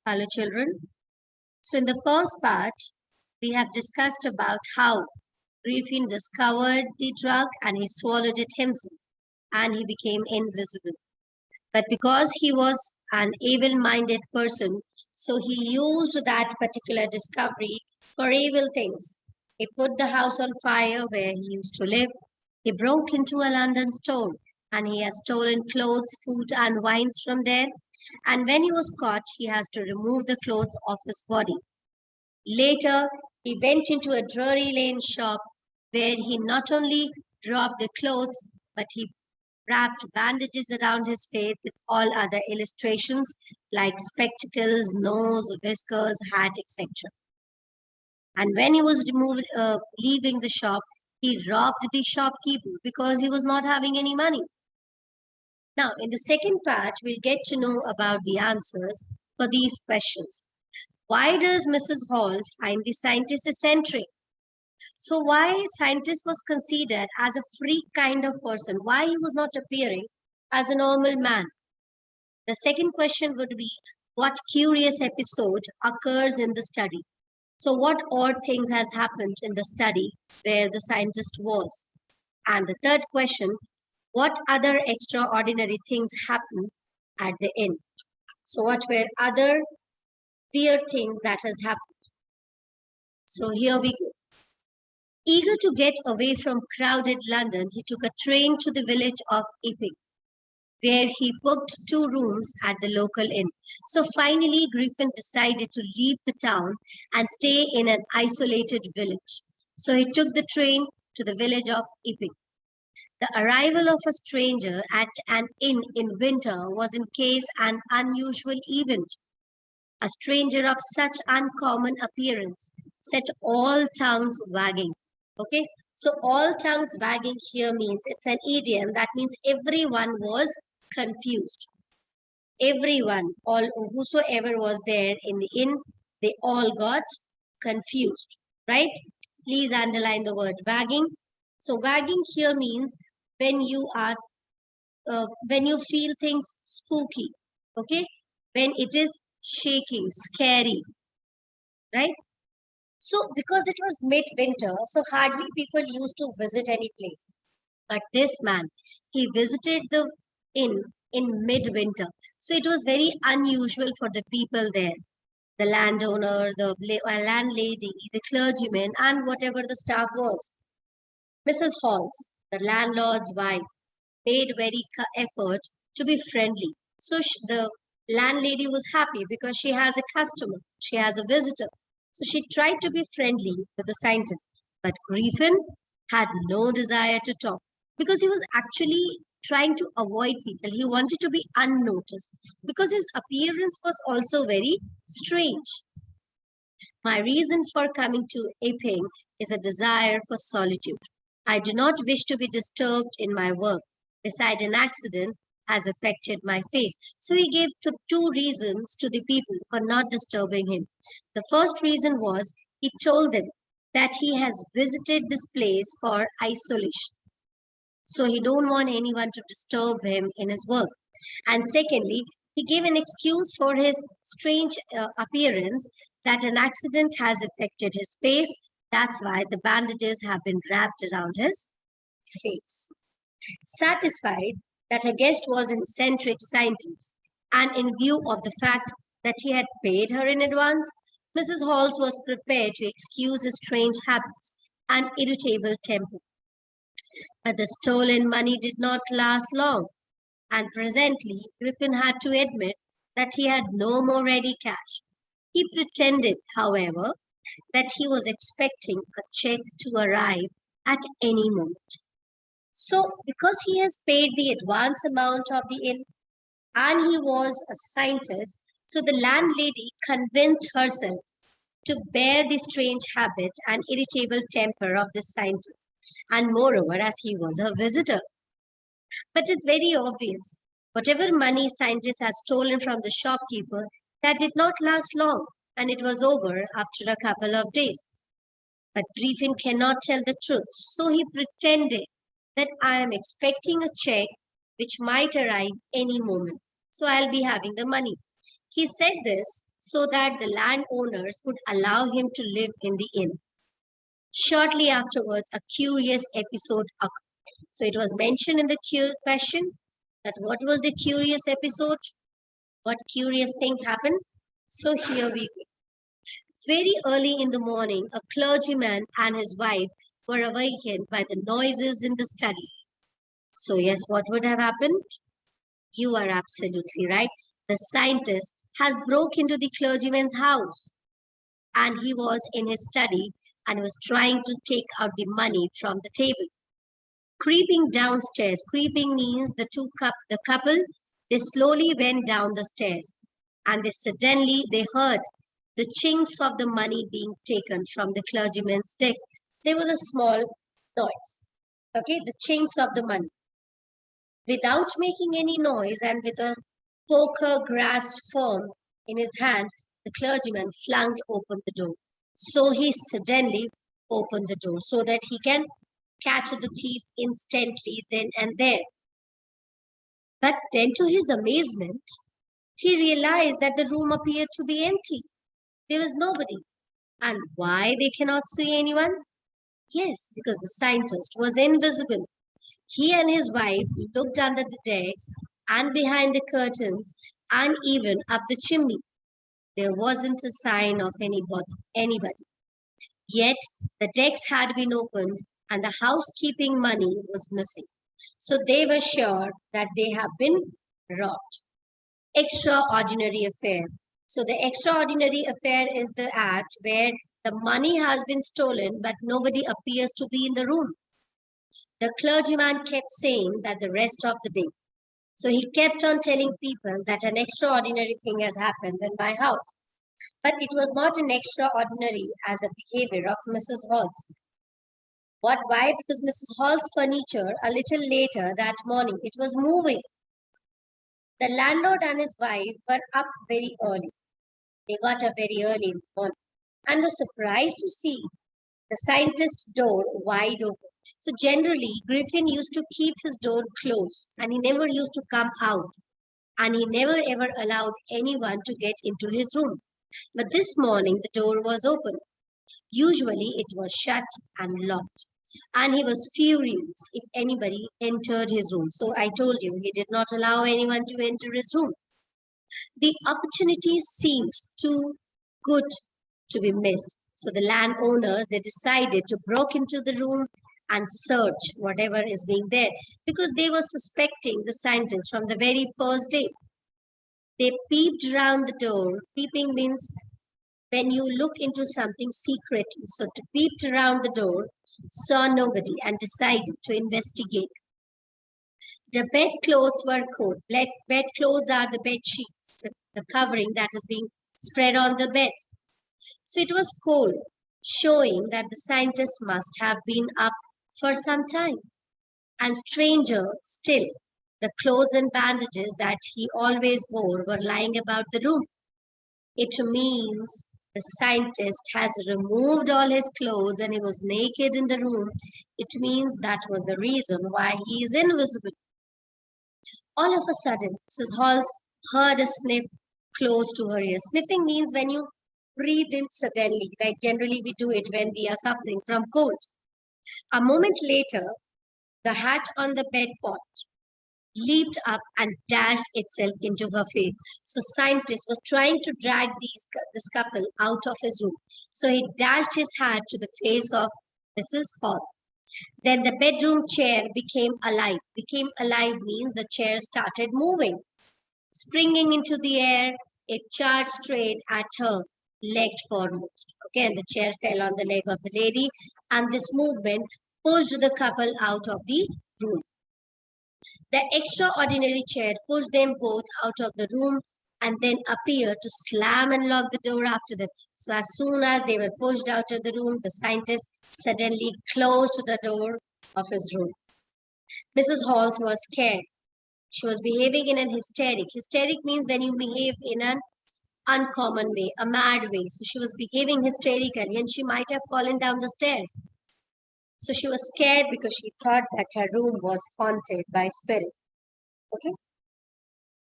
Hello, children. So, in the first part, we have discussed about how Griffin discovered the drug and he swallowed it himself and he became invisible. But because he was an evil minded person, so he used that particular discovery for evil things. He put the house on fire where he used to live. He broke into a London store and he has stolen clothes, food, and wines from there. And when he was caught, he has to remove the clothes off his body. Later, he went into a Drury Lane shop where he not only dropped the clothes, but he wrapped bandages around his face with all other illustrations like spectacles, nose, whiskers, hat, etc. And when he was leaving the shop, he robbed the shopkeeper because he was not having any money. Now, in the second part, we'll get to know about the answers for these questions. Why does Mrs. Hall find the scientist eccentric? So why scientist was considered as a freak kind of person? Why he was not appearing as a normal man? The second question would be, what curious episode occurs in the study? So what odd things has happened in the study where the scientist was? And the third question, what other extraordinary things happened at the end? So what were other weird things that has happened? So here we go. Eager to get away from crowded London, he took a train to the village of Epping, where he booked 2 rooms at the local inn. So finally, Griffin decided to leave the town and stay in an isolated village. So he took the train to the village of Epping. The arrival of a stranger at an inn in winter was in case an unusual event. A stranger of such uncommon appearance set all tongues wagging. Okay, so all tongues wagging here means it's an idiom that means everyone was confused. Everyone, all whosoever was there in the inn, they all got confused, right? Please underline the word wagging. So wagging here means when you are when you feel things spooky, okay? When it is shaking, scary, right? So because it was midwinter, so hardly people used to visit any place. But this man, he visited the inn in midwinter. So it was very unusual for the people there. The landowner, the landlady, the clergyman, and whatever the staff was. Mrs. Halls, the landlord's wife, made very effort to be friendly. So the landlady was happy because she has a customer, she has a visitor. So she tried to be friendly with the scientist. But Griffin had no desire to talk because he was actually trying to avoid people. He wanted to be unnoticed because his appearance was also very strange. My reason for coming to Epping is a desire for solitude. I do not wish to be disturbed in my work. Besides, an accident has affected my faith. So he gave 2 reasons to the people for not disturbing him. The first reason was he told them that he has visited this place for isolation. So he don't want anyone to disturb him in his work. And secondly, he gave an excuse for his strange appearance that an accident has affected his face. That's why the bandages have been wrapped around his face. Satisfied that her guest was an eccentric scientist, and in view of the fact that he had paid her in advance, Mrs. Halls was prepared to excuse his strange habits and irritable temper. But the stolen money did not last long, and presently Griffin had to admit that he had no more ready cash. He pretended, however, that he was expecting a check to arrive at any moment. So, because he has paid the advance amount of the inn and he was a scientist, so the landlady convinced herself to bear the strange habit and irritable temper of the scientist, and moreover, as he was her visitor. But it's very obvious. Whatever money scientist has stolen from the shopkeeper, that did not last long, and it was over after a couple of days. But Griffin cannot tell the truth, so he pretended that I am expecting a check which might arrive any moment. So I'll be having the money. He said this so that the landowners would allow him to live in the inn. Shortly afterwards, a curious episode occurred. So it was mentioned in the question that what was the curious episode? What curious thing happened? So here we go. Very early in the morning, a clergyman and his wife were awakened by the noises in the study. So, yes, what would have happened? You are absolutely right. The scientist has broke into the clergyman's house and he was in his study and was trying to take out the money from the table. Creeping downstairs, creeping means the couple, they slowly went down the stairs and they heard the chinks of the money being taken from the clergyman's desk. There was a small noise. Okay, the chinks of the money. Without making any noise and with a poker grasped firm in his hand, the clergyman flung open the door. So he suddenly opened the door so that he can catch the thief instantly then and there. But then, to his amazement, he realized that the room appeared to be empty. There was nobody. And why they cannot see anyone? Yes, because the scientist was invisible. He and his wife looked under the decks and behind the curtains and even up the chimney. There wasn't a sign of anybody. Yet the decks had been opened and the housekeeping money was missing. So they were sure that they have been robbed. Extraordinary affair. So the extraordinary affair is the act where the money has been stolen but nobody appears to be in the room. The clergyman kept saying that the rest of the day. So he kept on telling people that an extraordinary thing has happened in my house. But it was not an extraordinary as the behavior of Mrs. Hall's. What? Why? Because Mrs. Hall's furniture, a little later that morning, it was moving. The landlord and his wife were up very early. They got up very early in the morning and were surprised to see the scientist's door wide open. So generally, Griffin used to keep his door closed and he never used to come out and he never ever allowed anyone to get into his room. But this morning, the door was open. Usually, it was shut and locked. And he was furious if anybody entered his room. So I told you, he did not allow anyone to enter his room. The opportunity seemed too good to be missed. So the landowners, they decided to break into the room and search whatever is being there because they were suspecting the scientists from the very first day. They peeped around the door. Peeping means when you look into something secretly. So they peeped around the door, saw nobody, and decided to investigate. The bedclothes were cold. Bedclothes are the bed sheets, the covering that is being spread on the bed. So it was cold, showing that the scientist must have been up for some time. And stranger still, the clothes and bandages that he always wore were lying about the room. It means the scientist has removed all his clothes and he was naked in the room. It means that was the reason why he is invisible. All of a sudden, Mrs. Halls heard a sniff close to her ear. Sniffing means when you breathe in suddenly, like generally we do it when we are suffering from cold. A moment later, the hat on the bedpot leaped up and dashed itself into her face. So scientist was trying to drag this couple out of his room. So he dashed his hat to the face of Mrs. Hall. Then the bedroom chair became alive. Became alive means the chair started moving. Springing into the air, it charged straight at her, leg foremost. Okay, and the chair fell on the leg of the lady, and this movement pushed the couple out of the room. The extraordinary chair pushed them both out of the room and then appeared to slam and lock the door after them. So as soon as they were pushed out of the room, the scientist suddenly closed the door of his room. Mrs. Halls was scared. She was behaving in an hysteric. Hysteric means when you behave in an uncommon way, a mad way. So she was behaving hysterically and she might have fallen down the stairs. So she was scared because she thought that her room was haunted by spirits. Okay.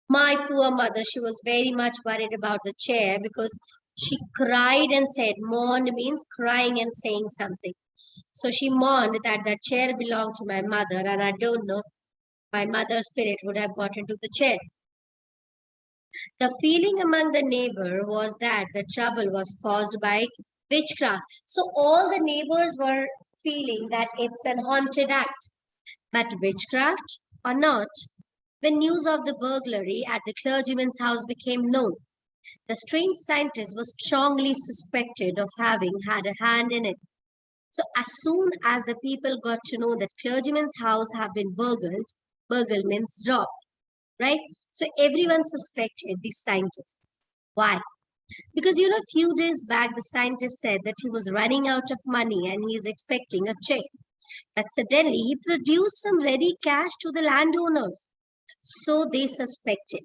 My poor mother, she was very much worried about the chair because she cried and said, mourned means crying and saying something. So she mourned that the chair belonged to my mother, and I don't know, my mother's spirit would have got into the chair. The feeling among the neighbor was that the trouble was caused by witchcraft. So all the neighbors were feeling that it's an haunted act. But witchcraft or not, when news of the burglary at the clergyman's house became known, the strange scientist was strongly suspected of having had a hand in it. So as soon as the people got to know that clergyman's house had been burgled, burgle means robbed, right? So everyone suspected the scientist. Why? Because a few days back the scientist said that he was running out of money and he is expecting a check. But suddenly he produced some ready cash to the landowners. So they suspected.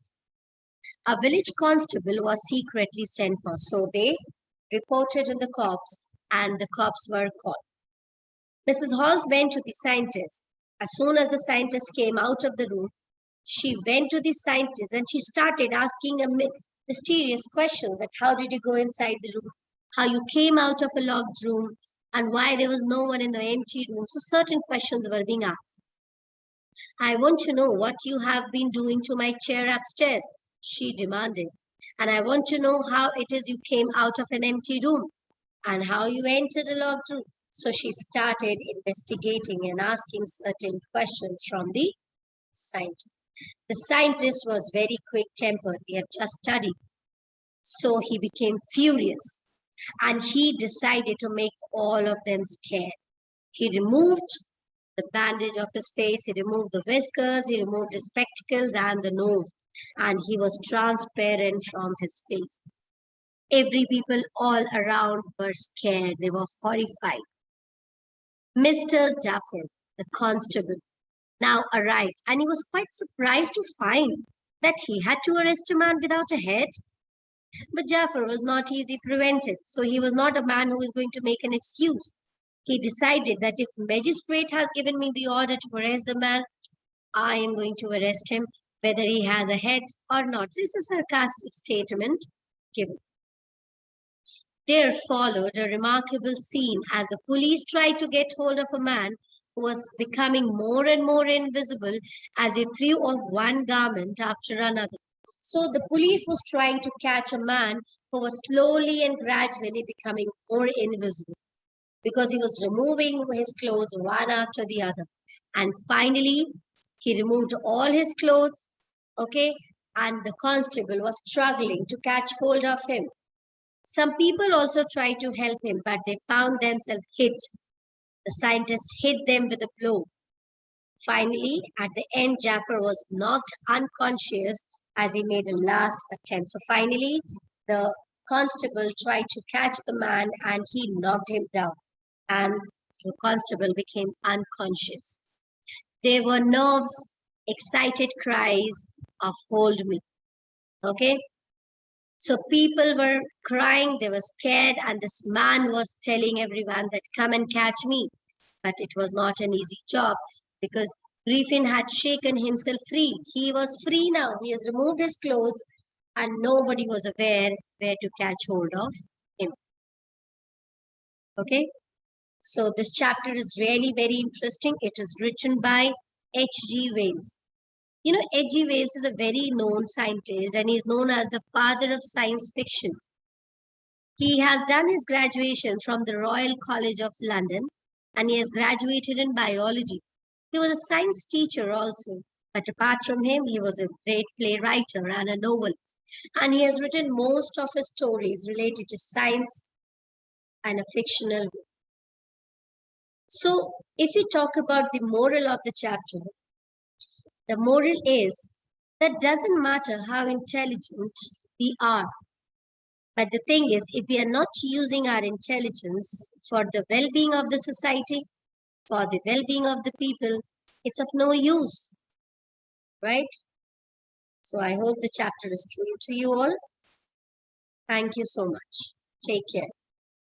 A village constable was secretly sent for. So they reported to the cops and the cops were called. Mrs. Halls went to the scientist. As soon as the scientist came out of the room, she went to the scientist and she started asking a mysterious question that how did you go inside the room, how you came out of a locked room, and why there was no one in the empty room. So certain questions were being asked. I want to know what you have been doing to my chair upstairs, she demanded. And I want to know how it is you came out of an empty room and how you entered a locked room. So she started investigating and asking certain questions from the scientist. The scientist was very quick-tempered. We have just studied. So he became furious and he decided to make all of them scared. He removed the bandage of his face, he removed the whiskers, he removed his spectacles and the nose, and he was transparent from his face. Every people all around were scared. They were horrified. Mr. Jaffer, the constable, now arrived, and he was quite surprised to find that he had to arrest a man without a head. But Jaffer was not easily prevented, so he was not a man who is going to make an excuse. He decided that if magistrate has given me the order to arrest the man, I am going to arrest him, whether he has a head or not. This is a sarcastic statement given. There followed a remarkable scene as the police tried to get hold of a man who was becoming more and more invisible as he threw off one garment after another. So the police was trying to catch a man who was slowly and gradually becoming more invisible because he was removing his clothes one after the other. And finally, he removed all his clothes, okay? And the constable was struggling to catch hold of him. Some people also tried to help him, but they found themselves hit. The scientist hit them with a blow. Finally, at the end, Jaffer was knocked unconscious as he made a last attempt. So finally, the constable tried to catch the man and he knocked him down. And the constable became unconscious. There were nerves, excited cries of hold me. Okay? So people were crying, they were scared, and this man was telling everyone that come and catch me. But it was not an easy job because Griffin had shaken himself free. He was free now. He has removed his clothes and nobody was aware where to catch hold of him. Okay. So this chapter is really very interesting. It is written by H.G. Wells. H.G. Wells is a very known scientist and he is known as the father of science fiction. He has done his graduation from the Royal College of London and he has graduated in biology. He was a science teacher also, but apart from him, he was a great playwright and a novelist. And he has written most of his stories related to science and a fictional book. So, if we talk about the moral of the chapter, the moral is that doesn't matter how intelligent we are. But the thing is, if we are not using our intelligence for the well-being of the society, for the well-being of the people, it's of no use, right? So I hope the chapter is clear to you all. Thank you so much. Take care.